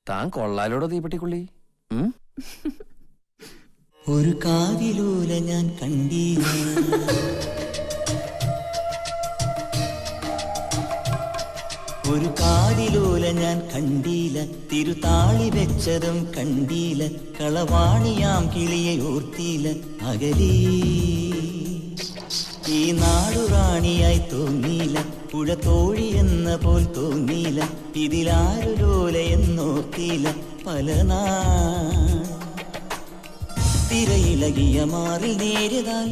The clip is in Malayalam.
താൻ കൊള്ളാലോടോ തീപ്പെട്ടിക്കുള്ളി. ഒരു കാതിലൂല ഞാൻ കണ്ടീല, ഒരു കാതിലൂല ഞാൻ കണ്ടീല, തിരുതാളി വെച്ചതും കണ്ടീല, കളവാണിയാം കിളിയെ ഓർത്തീല. അകലീ ഈ നാടുറാണിയായി തോന്നീല, പുഴ തോഴി എന്ന പോൽ തോന്നീല, ഇതിലാരുലോല എന്നോർത്തീല. പല തിരയിളകിയ മാറിൽ നേരിതാൽ